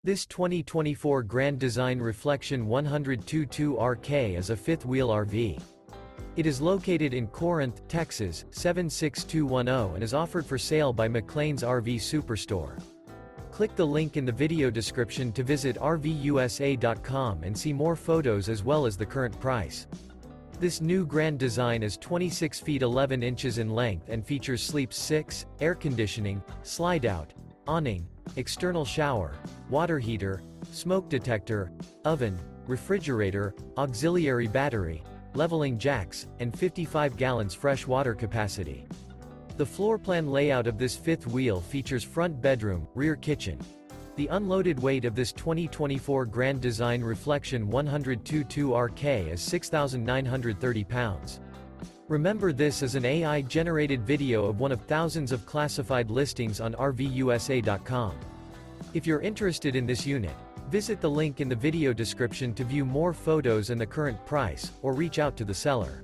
This 2024 Grand Design Reflection 122RK is a fifth-wheel RV. It is located in Corinth, Texas, 76210 and is offered for sale by McClain's RV Superstore. Click the link in the video description to visit RVUSA.com and see more photos as well as the current price. This new Grand Design is 26 feet 11 inches in length and features sleep 6, air conditioning, slide-out, awning, external shower, water heater, smoke detector, oven, refrigerator, auxiliary battery, leveling jacks, and 55 gallons fresh water capacity. The floor plan layout of this fifth wheel features front bedroom, rear kitchen. The unloaded weight of this 2024 Grand Design Reflection 122RK is 6,930 pounds. Remember, this is an AI-generated video of one of thousands of classified listings on RVUSA.com. If you're interested in this unit, visit the link in the video description to view more photos and the current price, or reach out to the seller.